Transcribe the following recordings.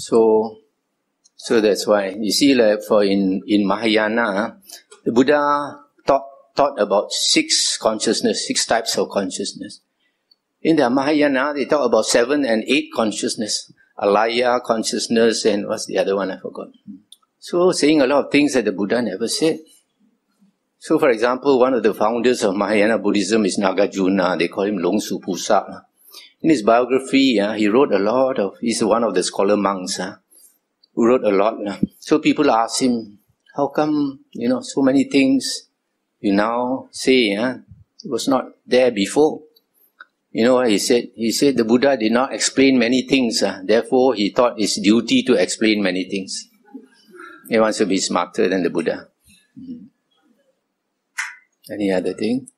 So that's why you see, like for in Mahayana, the Buddha taught about 6 types of consciousness. In the Mahayana, they talk about 7 and 8 consciousness, alaya consciousness, and what's the other one I forgot. So saying a lot of things that the Buddha never said. So for example, one of the founders of Mahayana Buddhism is Nagarjuna. They call him Longsu Pusa. In his biography, he wrote a lot of. He's one of the scholar monks. Who wrote a lot. So people ask him, how come, so many things you now say, it was not there before? You know what he said? He said the Buddha did not explain many things, therefore he thought it's duty to explain many things. He wants to be smarter than the Buddha. Any other thing?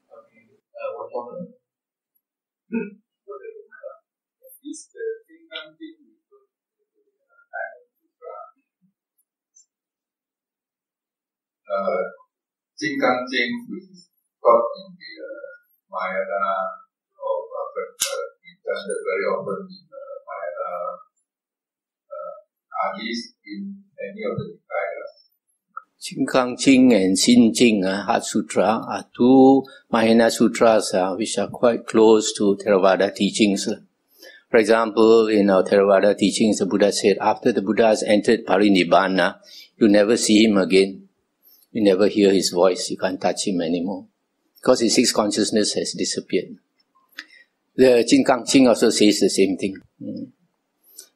Jinggang Jing, which is taught in the Mahayana, or presented very often in the Mahayana Agis in any of the Nikayas. Jinggang Jing and Xin Jing, Heart Sutra, are 2 Mahayana sutras which are quite close to Theravada teachings. For example, in our Theravada teachings, the Buddha said, after the Buddha has entered Parinibbana, you never see him again. You never hear his voice. You can't touch him anymore. Because his 6 consciousness has disappeared. The Jinggang Jing also says the same thing.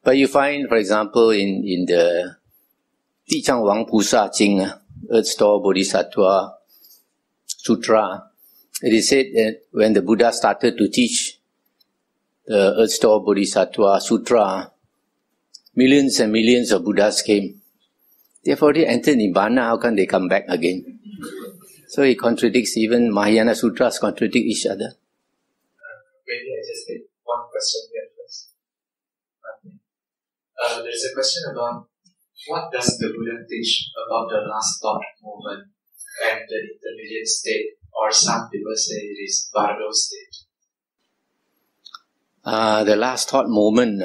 But you find, for example, in the Tichang Wang Pusa Jing, Earth Store Bodhisattva Sutra, it is said that when the Buddha started to teach the Earth Store Bodhisattva Sutra, millions and millions of Buddhas came. They've already entered Nibbana, how can they come back again? So it contradicts, even Mahayana Sutras contradict each other. Maybe I just take one question here first. There's a question about what does the Buddha teach about the last thought moment and the intermediate state, or some people say it is Bardo state. The last thought moment,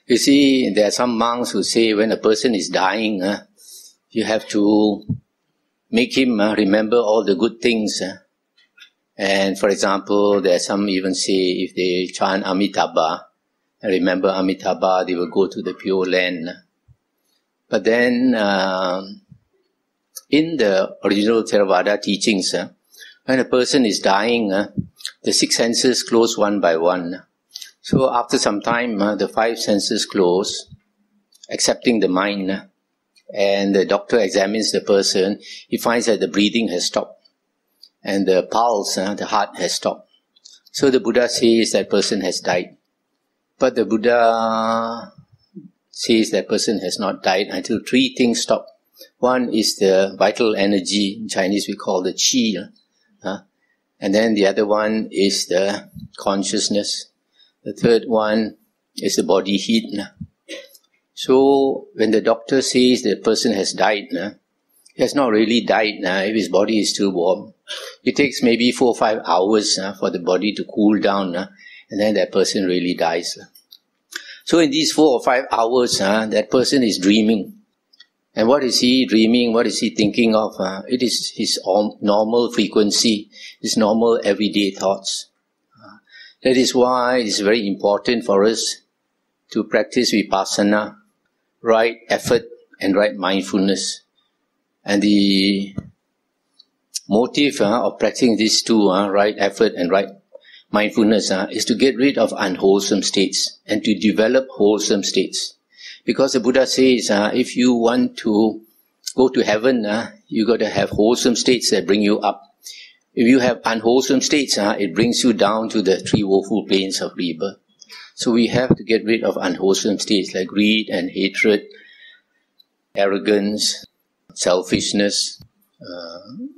you see, there are some monks who say when a person is dying, you have to make him remember all the good things. And for example, there are some even say if they chant Amitabha and remember Amitabha, they will go to the Pure Land. But then, in the original Theravada teachings, when a person is dying, the 6 senses close one by one. So after some time, the 5 senses close, excepting the mind, and the doctor examines the person, he finds that the breathing has stopped, and the pulse, the heart has stopped. So the Buddha says that person has died. But the Buddha says that person has not died until 3 things stop. One is the vital energy, in Chinese we call the qi, and then the other one is the consciousness. The third one is the body heat. So when the doctor says the person has died, he has not really died if his body is still warm. It takes maybe 4 or 5 hours for the body to cool down, and then that person really dies. So in these 4 or 5 hours, that person is dreaming. And what is he dreaming? What is he thinking of? It is his normal frequency, his normal everyday thoughts. That is why it is very important for us to practice vipassana, right effort and right mindfulness. And the motive of practicing these 2, right effort and right mindfulness, is to get rid of unwholesome states and to develop wholesome states. Because the Buddha says, if you want to go to heaven, you got to have wholesome states that bring you up. If you have unwholesome states, it brings you down to the 3 woeful planes of rebirth. So we have to get rid of unwholesome states like greed and hatred, arrogance, selfishness,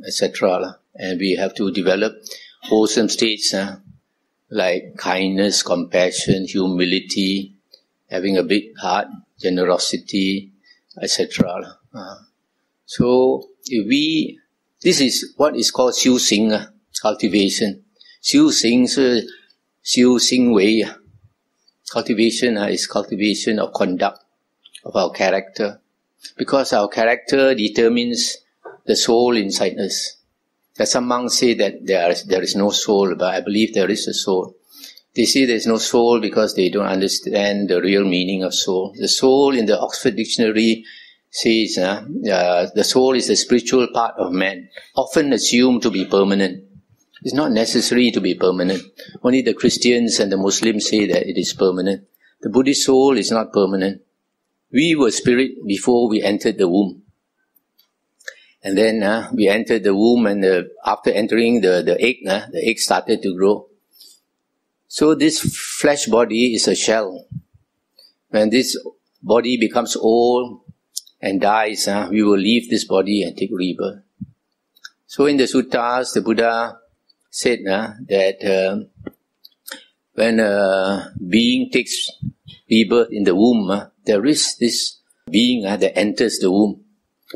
etc. And we have to develop wholesome states like kindness, compassion, humility, having a big heart, generosity, etc. So if this is what is called Xiu Xing cultivation. Xiu Xing 是修行为 Cultivation is cultivation of conduct, of our character. Because our character determines the soul inside us. That some monks say that there is no soul, but I believe there is a soul. They say there is no soul because they don't understand the real meaning of soul. The soul in the Oxford Dictionary says the soul is the spiritual part of man, often assumed to be permanent. It's not necessary to be permanent. Only the Christians and the Muslims say that it is permanent. The Buddhist soul is not permanent. We were spirit before we entered the womb. And then we entered the womb, and after entering the egg started to grow. So this flesh body is a shell. When this body becomes old and dies, we will leave this body and take rebirth. So in the suttas, the Buddha said that when a being takes rebirth in the womb, there is this being that enters the womb.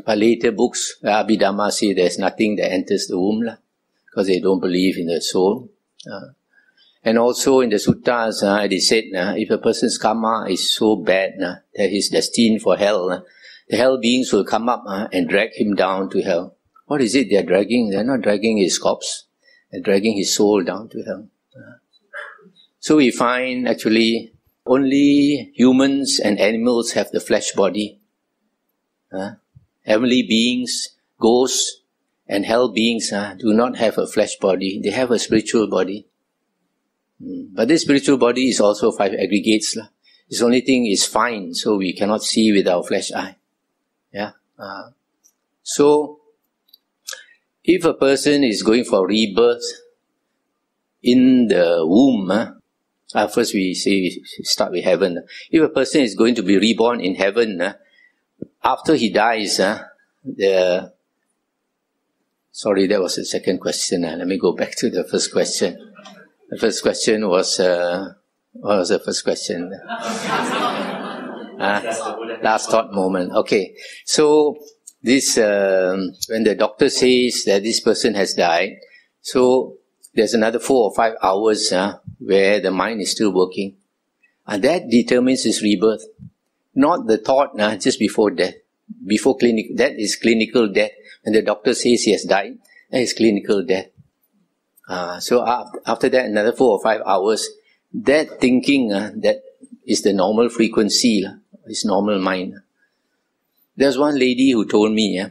But later books, Abhidhamma say there's nothing that enters the womb, because they don't believe in the soul. And also in the suttas, it is said, if a person's karma is so bad that he's destined for hell, the hell beings will come up and drag him down to hell. What is it they're dragging? They're not dragging his corpse. They're dragging his soul down to hell. So we find actually only humans and animals have the flesh body. Heavenly beings, ghosts, and hell beings do not have a flesh body. They have a spiritual body. But this spiritual body is also 5 aggregates. This only thing is fine, so we cannot see with our flesh eye. So, if a person is going for rebirth in the womb, first we start with heaven. If a person is going to be reborn in heaven, after he dies, sorry, that was the second question. Let me go back to the first question. The first question was, what was the first question? Last thought moment. Okay. So, this, when the doctor says that this person has died, so there's another 4 or 5 hours where the mind is still working. And that determines his rebirth. Not the thought just before death. Before clinic, that is clinical death. When the doctor says he has died, that is clinical death. So after that, another 4 or 5 hours, that thinking, that is the normal frequency, is normal mind. There's one lady who told me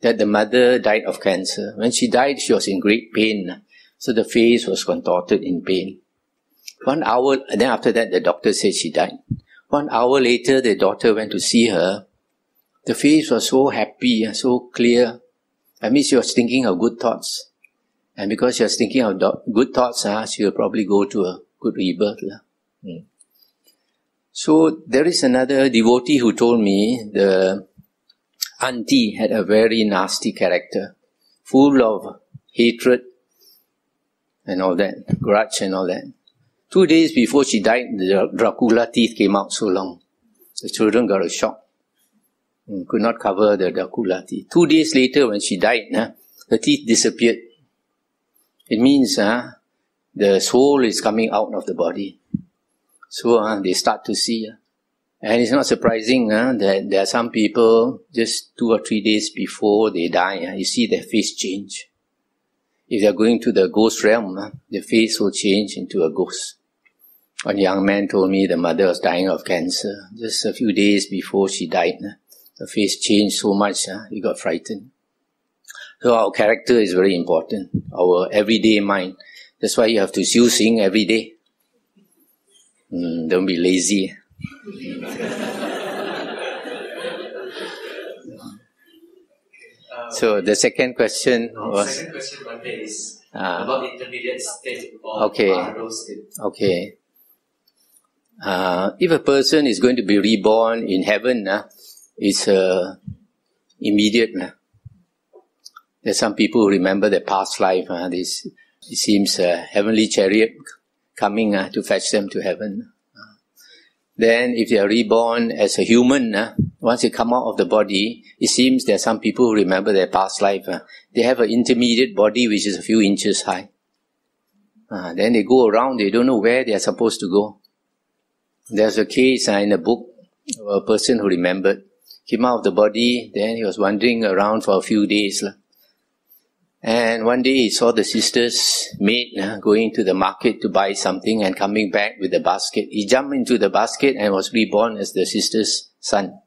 that the mother died of cancer. When she died, she was in great pain. So the face was contorted in pain. 1 hour, and then after that, the doctor said she died. 1 hour later, the daughter went to see her. The face was so happy, so clear. I mean, she was thinking of good thoughts. And because she was thinking of good thoughts, she will probably go to a good rebirth. So, there is another devotee who told me the auntie had a very nasty character, full of hatred and all that, grudge and all that. 2 days before she died, the Dracula teeth came out so long. The children got a shock. Could not cover the Dracula teeth. 2 days later, when she died, the teeth disappeared. It means the soul is coming out of the body. So they start to see. And it's not surprising that there are some people, just 2 or 3 days before they die, you see their face change. If they are going to the ghost realm, the face will change into a ghost. One young man told me the mother was dying of cancer. Just a few days before she died, the face changed so much, he got frightened. So our character is very important, our everyday mind. That's why you have to sing every day. Don't be lazy. So the second question was... The second question is about intermediate state or Parado state. Okay. If a person is going to be reborn in heaven, it's immediate. There's some people who remember their past life. It seems a heavenly chariot coming to fetch them to heaven. Then if they are reborn as a human, once they come out of the body, it seems there are some people who remember their past life. They have an intermediate body which is a few inches high. Then they go around, they don't know where they are supposed to go. There's a case in a book of a person who remembered. Came out of the body, then he was wandering around for a few days. And one day he saw the sister's maid going to the market to buy something and coming back with the basket. He jumped into the basket and was reborn as the sister's son.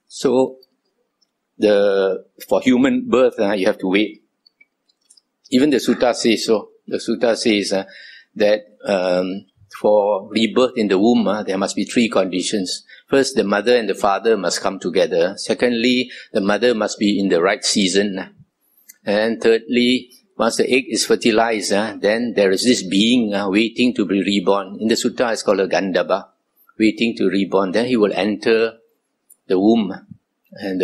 So, for human birth, you have to wait. Even the sutta says so. The sutta says that for rebirth in the womb, there must be 3 conditions. First, the mother and the father must come together. Secondly, the mother must be in the right season. And thirdly, once the egg is fertilized, then there is this being waiting to be reborn. In the sutta, it's called a Gandhabba, waiting to reborn. Then he will enter the womb, and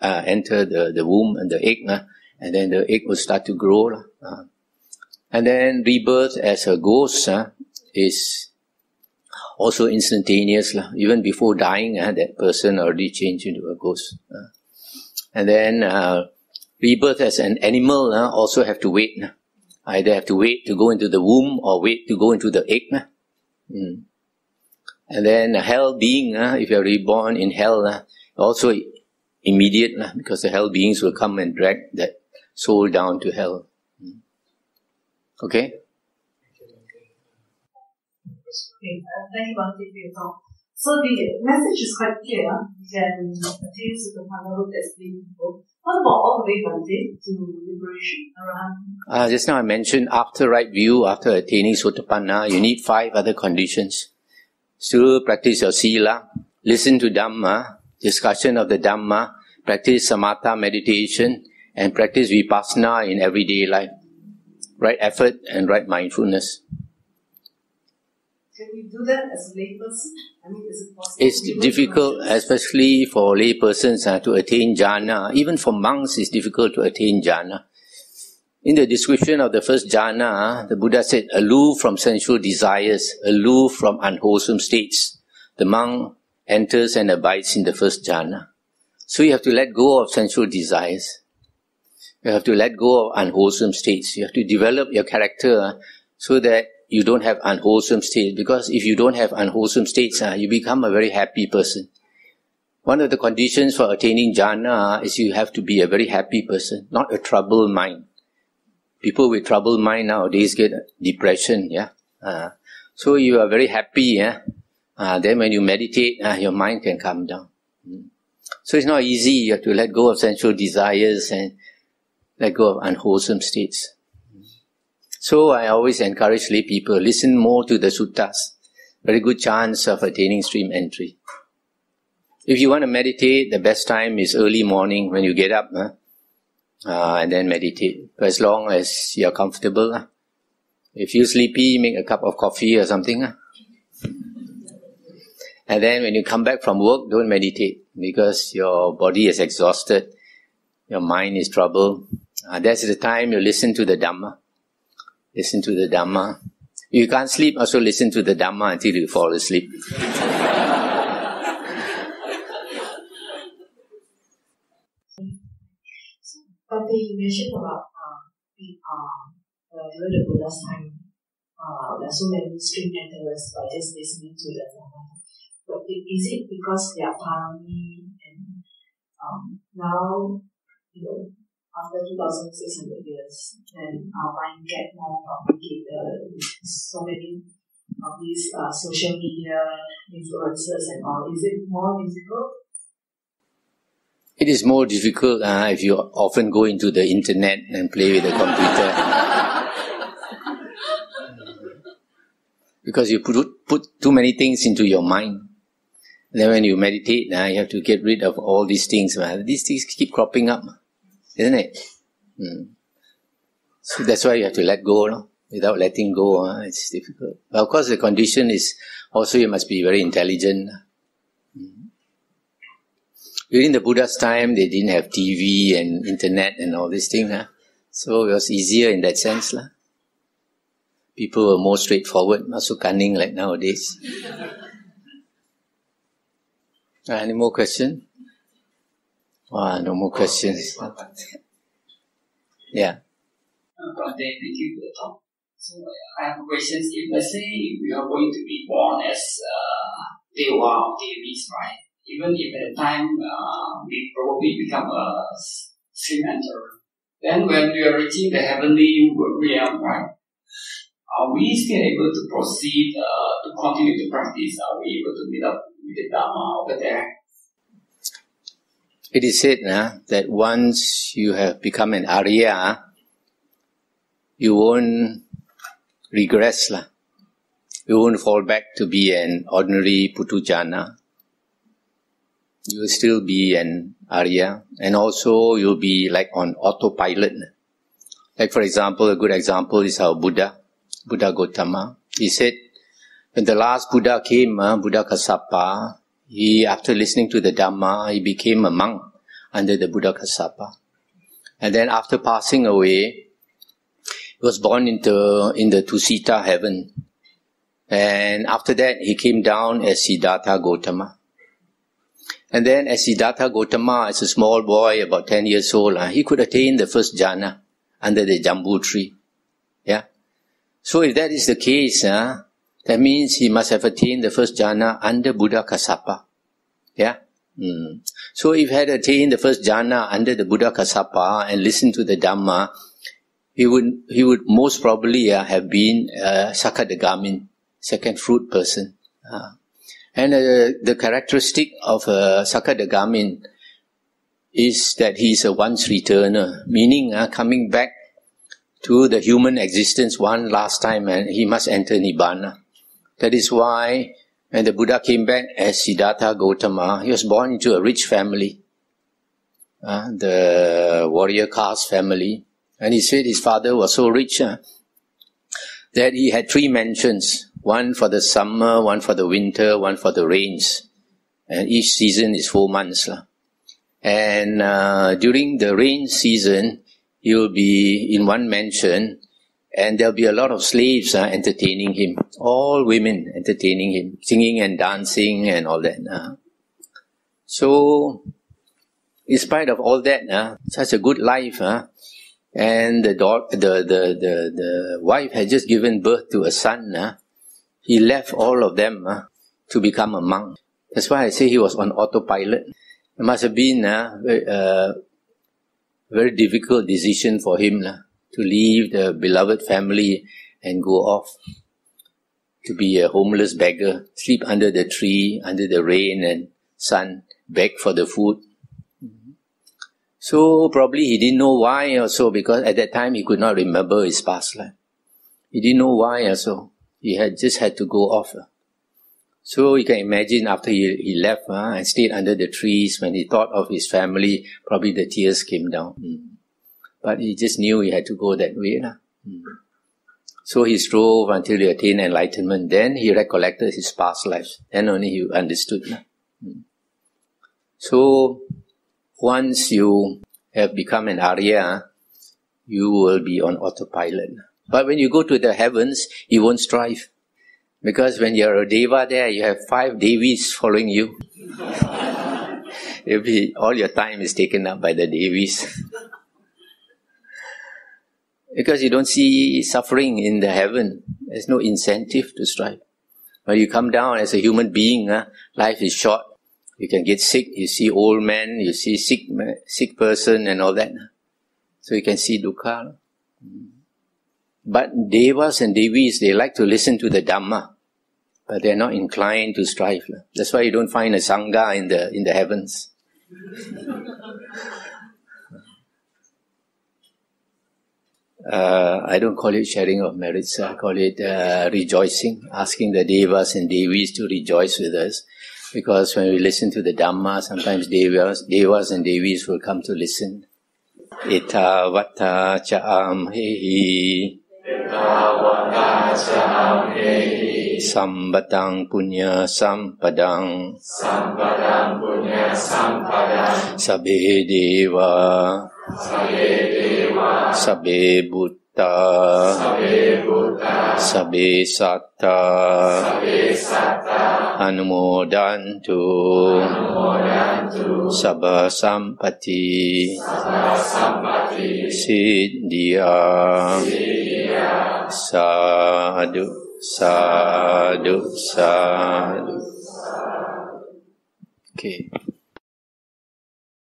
enter the womb and the egg, and then the egg will start to grow. And then rebirth as a ghost is also instantaneous. Even before dying, that person already changed into a ghost. And then rebirth as an animal also have to wait. Either have to wait to go into the womb or wait to go into the egg. And then hell being, if you are reborn in hell, also immediate, because the hell beings will come and drag that soul down to hell. Okay? Okay, thank you, Bhante, for your talk. So the message is quite clear. We can attain Sutta as being people. What about all the way, Bhante, to liberation around? Just now I mentioned after right view, after attaining Sotapanna, you need 5 other conditions. Still practice your sila, listen to Dhamma, discussion of the Dhamma, practice samatha meditation, and practice vipassana in everyday life. Right effort and right mindfulness. Can we do that as a layperson? I mean, is it possible? It's difficult, especially for laypersons to attain jhana. Even for monks, it's difficult to attain jhana. In the description of the first jhana, the Buddha said, aloof from sensual desires, aloof from unwholesome states. The monk enters and abides in the first jhana. So you have to let go of sensual desires. You have to let go of unwholesome states. You have to develop your character so that you don't have unwholesome states. Because if you don't have unwholesome states, you become a very happy person. One of the conditions for attaining jhana is you have to be a very happy person, not a troubled mind. People with troubled mind nowadays get depression, so you are very happy, then when you meditate, your mind can calm down. So it's not easy. You have to let go of sensual desires and let go of unwholesome states. So I always encourage lay people, listen more to the suttas. Very good chance of attaining stream entry. If you want to meditate, the best time is early morning when you get up, and then meditate. For as long as you are comfortable. If you're sleepy, make a cup of coffee or something. And then when you come back from work, don't meditate, because your body is exhausted, your mind is troubled. That's the time you listen to the Dhamma. Listen to the Dhamma. If you can't sleep, also listen to the Dhamma until you fall asleep. But you mentioned about during the Buddha's time, there are so many stream enterers by just listening to the Dhamma. But is it because they are parami and now, after 2,600 years, and our mind get more complicated with so many of these social media influences and all? Is it more difficult? It is more difficult if you often go into the internet and play with the computer. Because you put too many things into your mind. Then when you meditate, you have to get rid of all these things. These things keep cropping up, isn't it? So that's why you have to let go. No? Without letting go, it's difficult. But of course, the condition is also you must be very intelligent. During the Buddha's time, they didn't have TV and internet and all these things. So it was easier in that sense. People were more straightforward, not so cunning like nowadays. Any more questions? No more questions. Yeah. Thank you for the talk. So I have questions. If let's say we are going to be born as Dewa or Devis, right? Even if at the time we probably become a Srimanta, then when we are reaching the heavenly realm, right? Are we still able to proceed to continue to practice? Are we able to meet up with the Dharma over there? It is said that once you have become an Arya, you won't regress. You won't fall back to be an ordinary Putujana. You will still be an Arya, and also you'll be like on autopilot. Like for example, a good example is our Buddha Gautama. He said, when the last Buddha came, Buddha Kassapa, he, after listening to the Dhamma, he became a monk under the Buddha Kassapa. And then after passing away, he was born in the Tusita heaven. And after that, he came down as Siddhartha Gautama. And then as Siddhartha Gautama, as a small boy, about 10 years old, he could attain the first jhana under the Jambu tree. Yeah. So if that is the case, that means he must have attained the first jhana under Buddha Kassapa. Yeah. So if he had attained the first jhana under the Buddha Kassapa and listened to the Dhamma, he would most probably have been a Sakadagamin, second fruit person. And the characteristic of a Sakadagamin is that he is a once returner, meaning coming back to the human existence one last time, and he must enter Nibbana. That is why when the Buddha came back as Siddhartha Gautama, he was born into a rich family, the warrior caste family. And he said his father was so rich that he had 3 mansions, one for the summer, one for the winter, one for the rains. And each season is 4 months. And during the rain season, he will be in one mansion, and there will be a lot of slaves entertaining him. All women entertaining him, singing and dancing and all that. So, in spite of all that, such a good life, and the wife had just given birth to a son, he left all of them to become a monk. That's why I say he was on autopilot. It must have been a very difficult decision for him to leave the beloved family and go off to be a homeless beggar, sleep under the tree, under the rain and sun, beg for the food. So probably he didn't know why also, because at that time he could not remember his past life. He didn't know why also. He had just had to go off. So you can imagine after he left and stayed under the trees, when he thought of his family, probably the tears came down. But he just knew he had to go that way. So he strove until he attained enlightenment. Then he recollected his past lives. Then only he understood. So once you have become an Arya, you will be on autopilot. But when you go to the heavens, you won't strive. Because when you're a Deva there, you have 5 Devis following you. All your time is taken up by the Devis. Because you don't see suffering in the heaven. There's no incentive to strive. When you come down as a human being, life is short. You can get sick. You see old man, you see sick person and all that. So you can see dukkha. But Devas and Devis, they like to listen to the Dhamma. But they're not inclined to strive. That's why you don't find a Sangha in the heavens. I don't call it sharing of merits. I call it rejoicing, asking the Devas and Devis to rejoice with us. Because when we listen to the Dhamma, sometimes Devas and Devis will come to listen. Ita vata cha'am hehi Sambatang punya sampadang Sabbe deva Sabbe buddha Sabbe satta Anumodantu Sabba sampati Siddhya Sadhu, sadhu, sadhu. Okay.